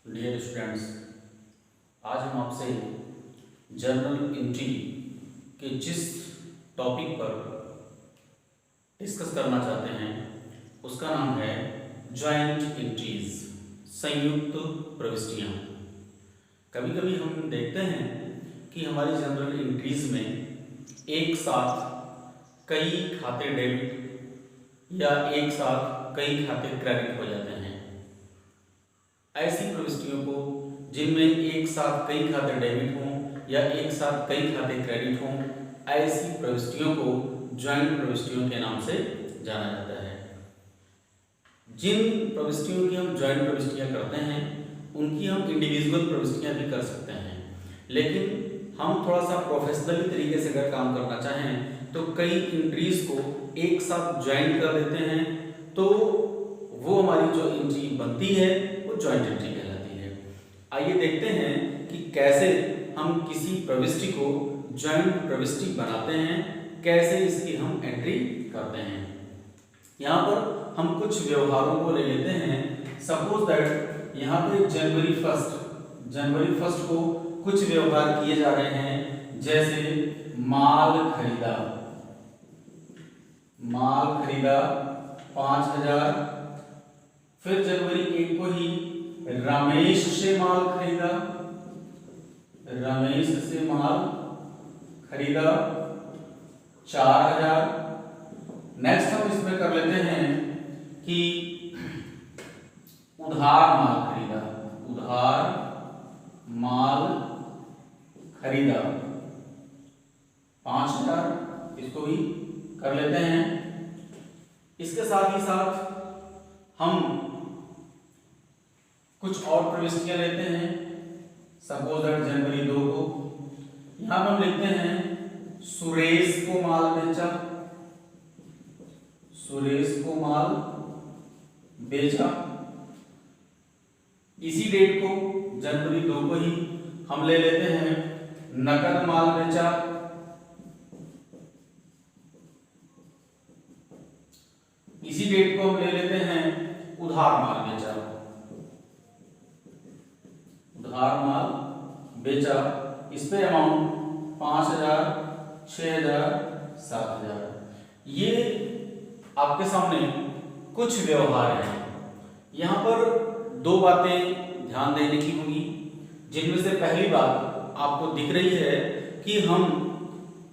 Dear students, आज हम आपसे जर्नल एंट्री के जिस टॉपिक पर डिस्कस करना चाहते हैं उसका नाम है जॉइंट एंट्रीज, संयुक्त प्रविष्टियाँ। कभी कभी हम देखते हैं कि हमारी जर्नल एंट्रीज में एक साथ कई खाते डेबिट या एक साथ कई खाते क्रेडिट हो जाते हैं। ऐसी प्रविष्टियों को जिनमें एक साथ कई खाते डेबिट हों या एक साथ कई खाते क्रेडिट हों, ऐसी प्रविष्टियों को जॉइंट प्रविष्टियों के नाम से जाना जाता है। जिन प्रविष्टियों की हम जॉइंट प्रविष्टियां करते हैं उनकी हम इंडिविजुअल प्रविष्टियां भी कर सकते हैं, लेकिन हम थोड़ा सा प्रोफेशनली तरीके से अगर काम करना चाहें तो कई एंट्रीज को एक साथ ज्वाइन कर देते हैं, तो वो हमारी जो एंट्री बनती है वो जॉइंट एंट्री कहलाती है। आइए देखते हैं कि कैसे हम किसी प्रविष्टि को जॉइंट प्रविष्टि बनाते हैं, कैसे इसकी हम एंट्री करते हैं। यहाँ पर हम कुछ व्यवहारों को ले लेते हैं। सपोज दैट यहाँ पे जनवरी फर्स्ट को कुछ व्यवहार किए जा रहे हैं, जैसे माल खरीदा 5,000। फिर जनवरी 1 को ही रमेश से माल खरीदा 4,000। नेक्स्ट हम इसमें कर लेते हैं कि उधार माल खरीदा 5,000, इसको भी कर लेते हैं। इसके साथ ही साथ हम कुछ और प्रविष्टियां लेते हैं। सपोज दैट जनवरी 2 को यहां पर हम लिखते हैं सुरेश को माल बेचा। इसी डेट को जनवरी 2 को ही हम ले लेते हैं नकद माल बेचा। इसी डेट को हम ले लेते हैं उधार माल बेचा। इस पे अमाउंट 5,000, 6,000, 7,000। ये आपके सामने कुछ व्यवहार हैं। यहाँ पर दो बातें ध्यान देने की होंगी, जिनमें से पहली बात आपको दिख रही है कि हम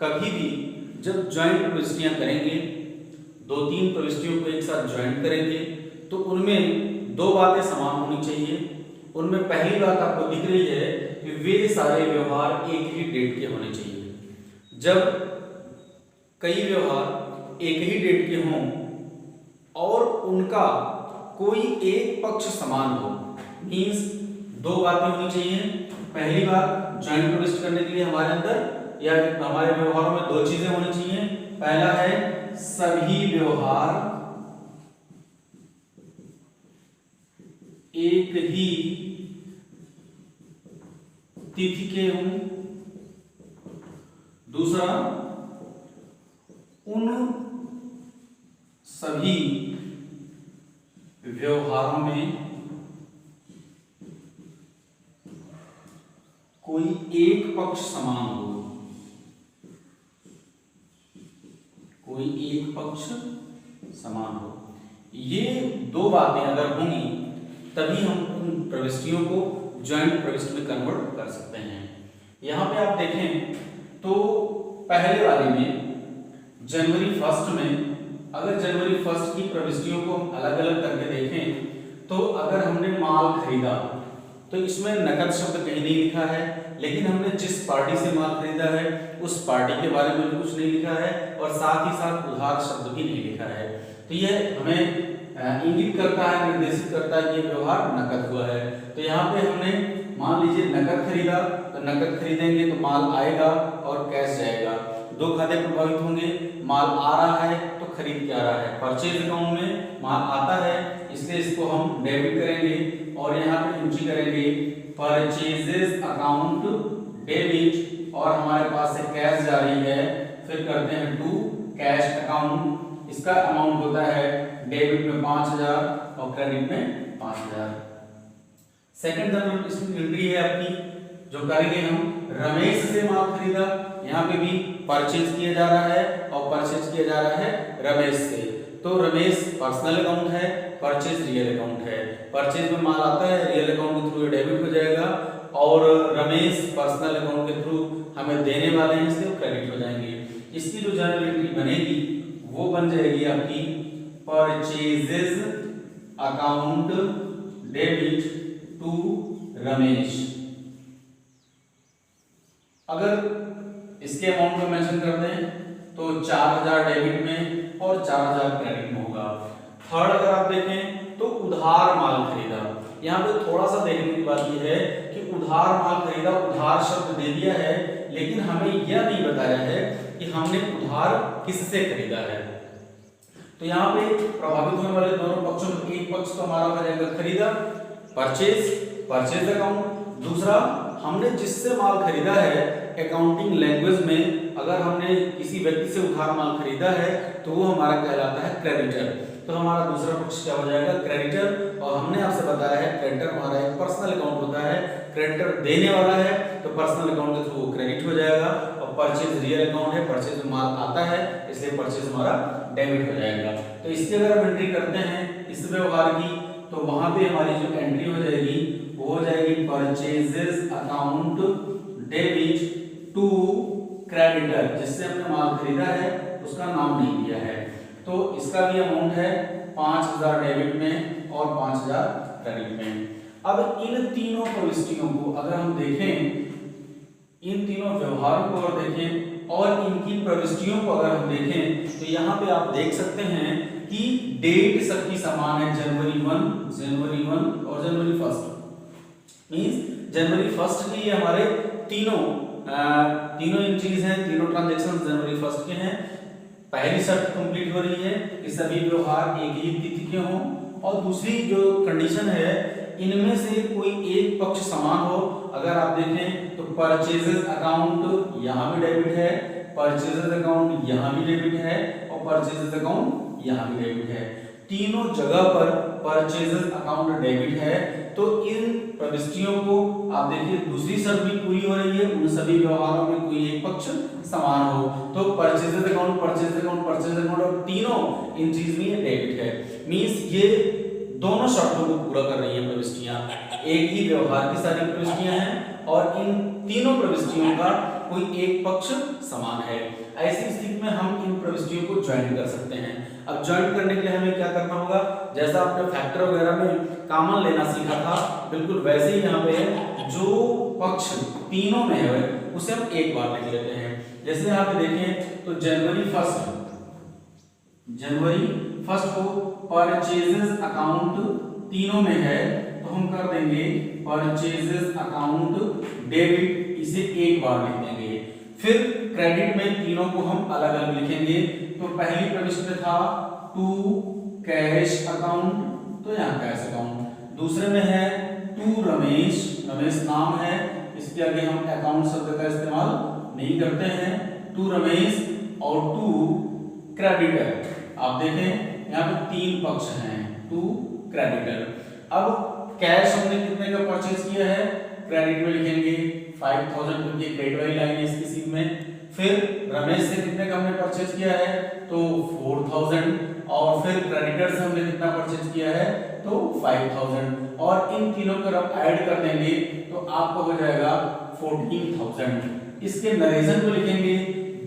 कभी भी जब ज्वाइंट प्रविष्टियां करेंगे, 2-3 प्रविष्टियों को एक साथ ज्वाइंट करेंगे, तो उनमें दो बातें समान होनी चाहिए। उनमें पहली बात आपको दिख रही है कि वे सारे व्यवहार एक ही डेट के होने चाहिए। जब कई व्यवहार एक ही डेट के हों और उनका कोई एक पक्ष समान हो, मीन्स दो बातें होनी चाहिए। पहली बात, ज्वाइंट प्रविष्टि करने के लिए हमारे अंदर या हमारे व्यवहारों में दो चीजें होनी चाहिए। पहला है सभी व्यवहार एक ही तिथि के हों। दूसरा, उन सभी व्यवहारों में कोई एक पक्ष समान हो। ये दो बातें अगर होंगी तभी हम उन प्रविष्टियों को ज्वाइंट प्रविष्टि में कन्वर्ट कर सकते हैं। यहां पे आप देखें तो पहले वाले में जनवरी 1 में अगर जनवरी 1 की प्रविष्टियों को हम अलग अलग करके देखें तो अगर हमने माल खरीदा तो इसमें नकद शब्द कहीं नहीं लिखा है, लेकिन हमने जिस पार्टी से माल खरीदा है उस पार्टी के बारे में कुछ नहीं लिखा है और साथ ही साथ उधार शब्द भी नहीं लिखा है। तो यह हमें इंगित करता है, निर्देशित करता है कि व्यवहार नकद हुआ है। तो यहाँ पे हमने मान लीजिए नकद खरीदा, तो नकद खरीदेंगे तो माल आएगा और कैश जाएगा। दो खाते प्रभावित होंगे, माल आ रहा है तो खरीद के आ रहा है। परचेज अकाउंट में माल आता है, इसलिए इसको हम डेबिट करेंगे और यहाँ पे एंट्री करेंगे परचेजेस अकाउंट डेबिट, और हमारे पास से कैश जा रही है, फिर करते हैं टू कैश अकाउंट। इसका अमाउंट होता है डेबिट में 5,000 और क्रेडिट में 5,000। सेकंड जनरल एंट्री है आपकी जो करेंगे हम, रमेश से माल खरीदा, यहाँ पे भी परचेज किया जा रहा है और परचेज किया जा रहा है रमेश से। तो रमेश पर्सनल अकाउंट है, परचेज रियल अकाउंट है। परचेज में माल आता है, रियल अकाउंट के थ्रू ये डेबिट हो जाएगा और रमेश पर्सनल अकाउंट के थ्रू हमें देने वाले हैं इसलिए क्रेडिट हो जाएंगे। इसकी जो जनरल एंट्री बनेगी वो बन जाएगी आपकी purchases account debit to Ramesh. अगर इसके अमाउंट में मेंशन करते हैं तो 4000 डेबिट में और 4000 क्रेडिट में होगा। थर्ड अगर आप देखें तो उधार माल खरीदा, यहाँ पे थोड़ा सा देखने की बात यह है कि उधार माल खरीदा, उधार शब्द दे दिया है लेकिन हमें यह नहीं बताया है कि हमने उधार किससे खरीदा है। तो यहाँ पे प्रभावित होने वाले दोनों पक्षों में एक पक्ष तो हमारा हो जाएगा खरीदा, परचेज अकाउंट। दूसरा, हमने जिससे माल खरीदा है, अकाउंटिंग लैंग्वेज में अगर हमने किसी व्यक्ति से उधार माल खरीदा है तो वो हमारा कहलाता है क्रेडिटर। तो हमारा दूसरा पक्ष क्या हो जाएगा, क्रेडिटर। और हमने आपसे बताया है क्रेडिटर हमारा एक पर्सनल अकाउंट होता है, क्रेडिटर देने वाला है तो पर्सनल अकाउंट के थ्रू क्रेडिट हो जाएगा। और परचेज रियल अकाउंट है, परचेज में माल आता है इसलिए परचेज हमारा डेबिट हो जाएगा। तो इसकी अगर हम एंट्री करते हैं इस व्यवहार की तो वहां पे हमारी जो एंट्री हो जाएगी वो हो जाएगी purchases account debit to creditor, जिससे हमने माल खरीदा है उसका नाम नहीं दिया है। तो इसका भी अमाउंट है 5000 डेबिट में और 5000 क्रेडिट में। अब इन तीनों प्रविष्टियों को अगर हम देखें, इन तीनों व्यवहारों को अगर देखें और इनकी प्रविष्टियों को अगर हम देखें तो यहाँ पे आप देख सकते हैं कि डेट सबकी समान है, जनवरी 1 और जनवरी 1 मींस जनवरी 1 के ये हमारे तीनों एंट्रीज हैं, तीनों ट्रांजैक्शंस जनवरी 1 के हैं। पहली शर्त कंप्लीट हो रही है कि सभी व्यवहार एक ही तिथि के हों और दूसरी जो कंडीशन है इनमें से कोई एक पक्ष समान हो। अगर आप देखें तो परचेजेस अकाउंट यहाँ भी डेबिट है, परचेजेस अकाउंट यहाँ भी डेबिट है और परचेजेस अकाउंट यहाँ भी डेबिट है। तीनों जगह पर परचेजेस अकाउंट डेबिट है। तो इन प्रविष्टियों को आप देखिए दूसरी शर्त भी पूरी हो रही है, उन सभी व्यवहारों में कोई एक पक्ष समान हो। तो परचेजेस अकाउंट और तीनों एंट्रीज में डेबिट है। मींस ये दोनों शर्तों को पूरा कर रही है प्रविष्टियां, एक ही व्यवहार की सारी प्रविष्टियां हैं और इन तीनों प्रविष्टियों का कोई एक पक्ष समान है। ऐसी स्थिति में हम इन प्रविष्टियों को ज्वाइन कर सकते हैं। अब ज्वाइन करने के लिए हमें क्या करना होगा, जैसा आपने फैक्टर वगैरह में कॉमन लेना सीखा था बिल्कुल वैसे ही यहाँ पे जो पक्ष तीनों में है उसे हम एक बार लिख लेते हैं। जैसे यहाँ पे देखें तो जनवरी 1 को परचेजेस अकाउंट तीनों में है तो हम कर देंगे परचेजेस अकाउंट डेबिट, इसे एक बार लिख देंगे। फिर क्रेडिट में तीनों को हम अलग अलग लिखेंगे। तो पहली प्रविष्टि था टू कैश अकाउंट, तो यहाँ कैश अकाउंट। दूसरे में है टू रमेश नाम है, इसके आगे हम अकाउंट शब्द का इस्तेमाल नहीं करते हैं। टू रमेश और टू क्रेडिटर। आप देखें यहाँ पे तीन पक्ष हैं, टू क्रेडिटर। अब कैश हमने कितने का परचेज किया है, क्रेडिट में लिखेंगे 5000 क्योंकि क्रेडिट वाली लाइन है इसकी सीट में। फिर रमेश से कितने का हमने परचेज किया है तो 4000 और फिर क्रेडिटर से हमने कितना परचेज किया है तो 5000 और इन तीनों को आप ऐड कर देंगे तो आपको हो जाएगा 14000। इसके नरेशन को लिखेंगे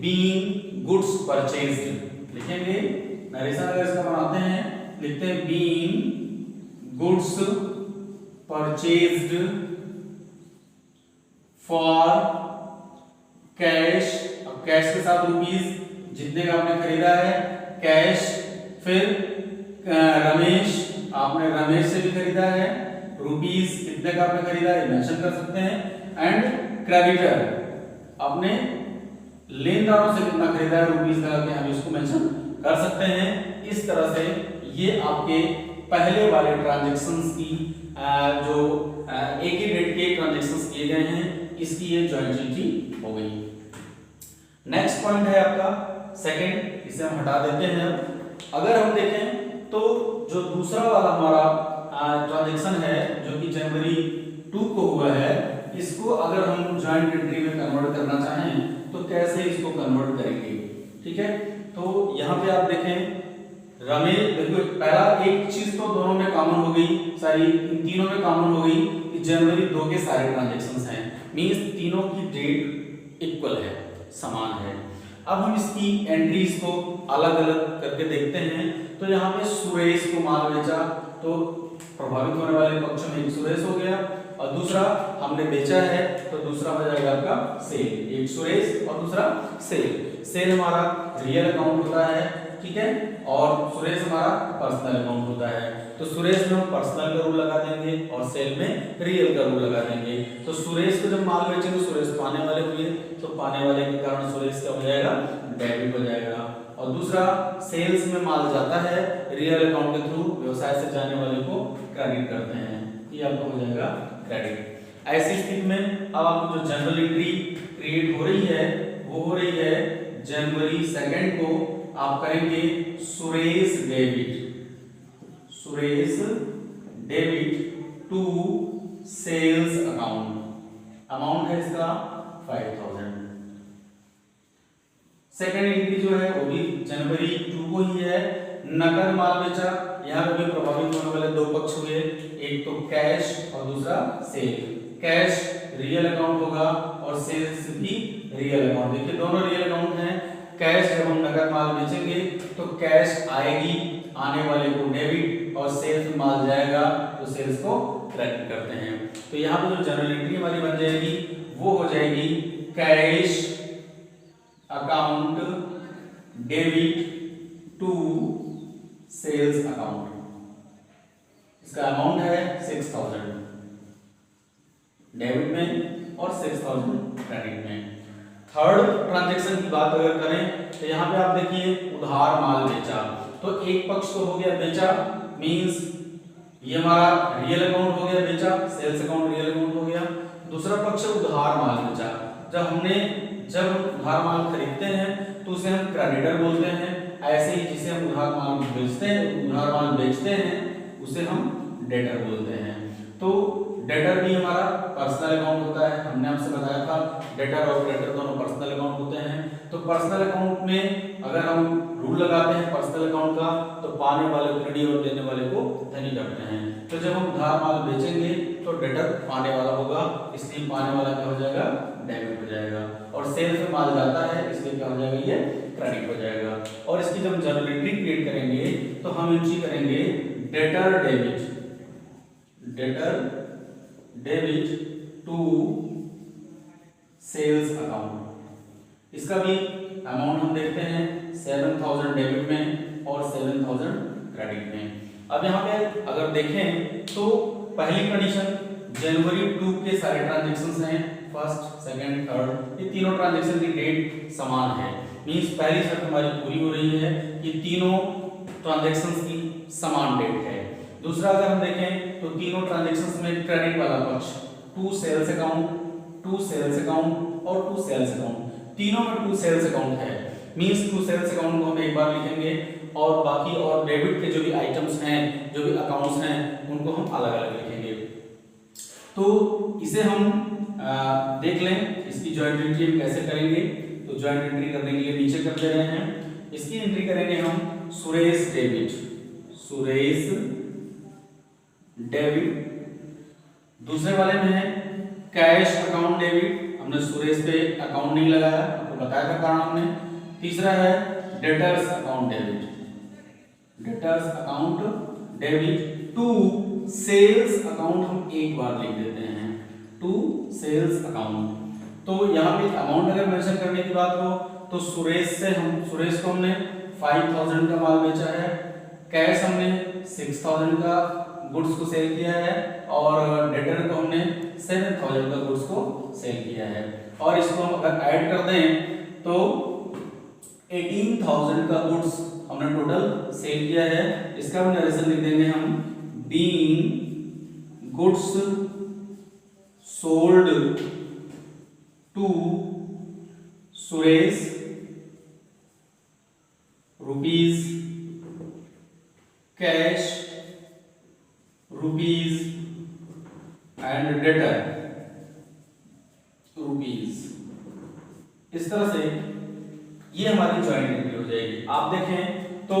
बीइंग गुड्स परचेज्ड, लिखेंगे नरेशन अगर इसका बनाते हैं लिखते हैं being goods purchased for cash. अब कैश के साथ रुपीस जितने का आपने खरीदा है कैश। फिर रमेश, आपने रमेश से भी खरीदा है, रुपीस कितने का आपने खरीदा है मेंशन कर सकते हैं। एंड क्रेडिटर, आपने लेनदारों से कितना खरीदा है रुपीस लगा के हम इसको मेंशन कर सकते हैं। इस तरह से ये आपके पहले वाले ट्रांजैक्शंस की जो एक ही डेट के ट्रांजैक्शंस किए गए हैं इसकी ये जॉइंट एंट्री हो गई। नेक्स्ट पॉइंट है आपका सेकंड, इसे हम हटा देते हैं। अगर हम देखें तो जो दूसरा वाला हमारा ट्रांजैक्शन है जो कि जनवरी 2 को हुआ है, इसको अगर हम जॉइंट एंट्री में कन्वर्ट करना चाहें तो कैसे इसको कन्वर्ट करेंगे। ठीक है, तो यहाँ पे आप देखें रमेश, देखो पहला एक चीज तो दोनों में कॉमन हो गई, सारी इन तीनों में कॉमन हो गई कि जनवरी 2 के सारे ट्रांजैक्शंस हैं, मींस तीनों की डेट इक्वल है, समान है। अब हम इसकी एंट्रीज को अलग अलग करके देखते हैं। तो यहाँ पे सुरेश को माल बेचा तो प्रभावित होने वाले पक्ष में एक सुरेश हो गया, और दूसरा हमने बेचा है तो दूसरा हो जाएगा आपका सेल। एक सुरेश और दूसरा सेल। सेल हमारा रियल अकाउंट होता है, ठीक है, और सुरेश हमारा पर्सनल अकाउंट होता है। तो सुरेश में हम पर्सनल का रूल लगा देंगे और सेल में रियल का रूल लगा देंगे। तो सुरेश को जब माल बेचेंगे, सुरेश पाने वाले हुए, तो पाने वाले के कारण सुरेश क्या हो जाएगा, डेबिट हो जाएगा। और दूसरा सेल्स में माल जाता है, रियल अकाउंट के थ्रू व्यवसाय से जाने वाले को क्रेडिट करते हैं, ये आपको हो जाएगा क्रेडिट। ऐसी स्थिति में अब आपको जो जनरल एंट्री क्रिएट हो रही है वो हो रही है जनवरी 2 को आप करेंगे Suresh debit to sales account. Amount है इसका 5000। सेकेंड एंट्री जो है वो भी जनवरी 2 को ही है। नकद माल बेचा, यहाँ पे भी प्रभावित होने वाले दो पक्ष हुए, एक तो कैश और दूसरा सेल। कैश रियल अकाउंट होगा और सेल्स भी रियल अकाउंट। देखिए दोनों रियल अकाउंट हैं। कैश जब हम नकद माल बेचेंगे तो कैश आएगी, आने वाले को डेबिट, और सेल्स माल जाएगा तो सेल्स को क्रेडिट करते हैं। तो यहाँ पे जो जनरल एंट्री हमारी बन जाएगी वो हो जाएगी cash account debit to sales account. इसका अमाउंट है 6000 डेबिट में और 6000 क्रेडिट में। थर्ड ट्रांजैक्शन की बात अगर करें तो यहाँ पे आप देखिए उधार माल बेचा, तो एक पक्ष तो हो गया बेचा, मींस ये हमारा रियल अकाउंट हो गया बेचा, सेल्स अकाउंट रियल अकाउंट हो गया। दूसरा पक्ष उधार माल बेचा। जब हम उधार माल खरीदते हैं तो उसे हम क्रेडिटर बोलते हैं। ऐसे ही जिसे हम उधार माल बेचते हैं उसे हम डेटर बोलते हैं। तो डेटर भी हमारा पर्सनल अकाउंट होता है, हमने आपसे बताया था डेटर और क्रेडिटर दोनों पर्सनल अकाउंट होते हैं। तो पर्सनल अकाउंट में अगर हम रूल लगाते हैं पर्सनल अकाउंट का, तो पाने वाले को ऋणी और देने वाले को धनी करते हैं। तो जब हम उधार माल बेचेंगे तो डेटर पाने वाला होगा, इसलिए पाने वाला क्या हो जाएगा, डेबिट हो जाएगा। और सेल्स में माल जाता है इसलिए क्या हो जाएगा, ये क्रेडिट हो जाएगा। और इसकी जब जनरल एंट्री क्रिएट करेंगे तो हम एंट्री करेंगे debtor debit to sales account. इसका भी अमाउंट हम देखते हैं 7000 डेबिट में और 7000 क्रेडिट में। अब यहाँ पे अगर देखें तो पहली कंडीशन जनवरी 2 के सारे ट्रांजैक्शंस हैं, फर्स्ट सेकंड थर्ड, ये तीनों ट्रांजैक्शन की डेट समान है, मींस पहली शर्त हमारी पूरी हो रही है कि तीनों ट्रांजैक्शंस की समान डेट है। दूसरा अगर हम देखें तो तीनों ट्रांजैक्शंस में क्रेडिट वाला पक्ष टू सेल्स अकाउंट और टू सेल्स अकाउंट, तीनों में टू सेल्स अकाउंट है, मींस टू सेल्स अकाउंट को हम एक बार लिखेंगे और बाकी और डेबिट के जो भी आइटम्स हैं, जो भी अकाउंट्स हैं, उनको हम अलग अलग लिखेंगे। तो इसे हम देख लें इसकी जॉइंट एंट्री हम कैसे करेंगे। तो जॉइंट एंट्री करने के लिए नीचे कर दे रहे हैं, इसकी एंट्री करेंगे हम सुरेश डेबिट। दूसरे वाले में है कैश अकाउंट डेबिट, हमने सुरेश पे अकाउंट नहीं लगाया, आपको बताया था कारण हमने। तीसरा है debtors account debit to sales account, हम एक बार लिख देते हैं टू सेल्स अकाउंट। तो यहाँ पे अमाउंट अगर मेंशन करने की बात हो तो सुरेश को हमने 5000 का माल बेचा है, कैश हमने 6000 का गुड्स को सेल किया है, और डेटर को हमने 7000 का गुड्स को सेल किया है। और इसको हम अगर ऐड कर दें तो 18000 का गुड्स हमने टोटल सेल किया है। इसका हम नरेशन लिख देंगे हम being goods sold to Suresh rupees cash rupees and debtor rupees. इस तरह से ये हमारी ज्वाइंट एंट्री हो जाएगी। आप देखें तो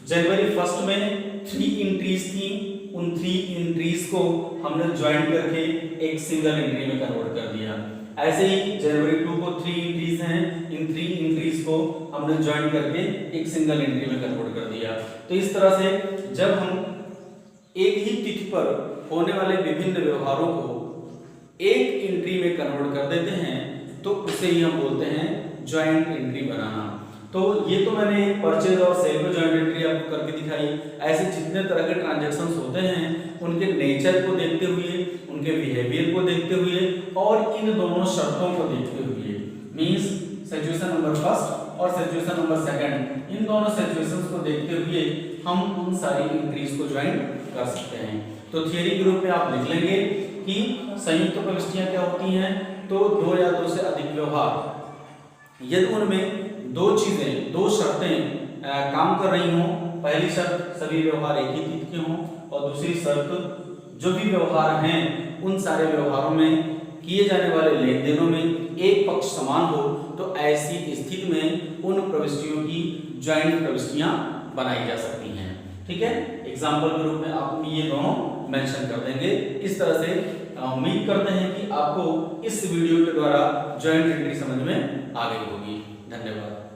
जनवरी 1 में 3 एंट्रीज थी, उन 3 एंट्रीज को हमने ज्वाइंट करके एक सिंगल एंट्री में कन्वर्ट कर दिया। ऐसे ही जनवरी 2 को 3 एंट्रीज हैं, इन 3 एंट्रीज को हमने ज्वाइंट करके एक सिंगल एंट्री में कन्वर्ट कर दिया। तो इस तरह से जब हम एक ही तिथि पर होने वाले विभिन्न व्यवहारों को एक एंट्री में कन्वर्ट कर देते हैं तो उसे ही हम बोलते हैं ज्वाइंट एंट्री बनाना। तो ये तो मैंने परचेज और सेल में ज्वाइंट एंट्री आपको करके दिखाई। ऐसे जितने तरह के ट्रांजैक्शंस होते हैं उनके नेचर को देखते हुए, उनके बिहेवियर को देखते हुए और इन दोनों शर्तों को देखते हुए, मींस सिचुएशन नंबर 1 और सिचुएशन नंबर 2, इन दोनों सिचुएशंस को देखते हुए हम उन सारी एंट्रीज को ज्वाइंट कर सकते हैं। तो थियरी के रूप में आप लिख लेंगे कि संयुक्त प्रविष्टियां क्या होती हैं, तो 2 या 2 से अधिक व्यवहार यदि उनमें 2 चीजें, 2 शर्तें काम कर रही हों। पहली शर्त सभी व्यवहार एक ही तिथि के हों और दूसरी शर्त जो भी व्यवहार हैं उन सारे व्यवहारों में किए जाने वाले लेन देनों में एक पक्ष समान हो, तो ऐसी स्थिति में उन प्रविष्टियों की ज्वाइंट प्रविष्टियां बनाई जा सकती हैं। ठीक है, एग्जाम्पल के रूप में आप ये दोनों मेंशन कर देंगे। इस तरह से उम्मीद करते हैं कि आपको इस वीडियो के द्वारा ज्वाइंट एंट्री समझ में आ गई होगी। धन्यवाद।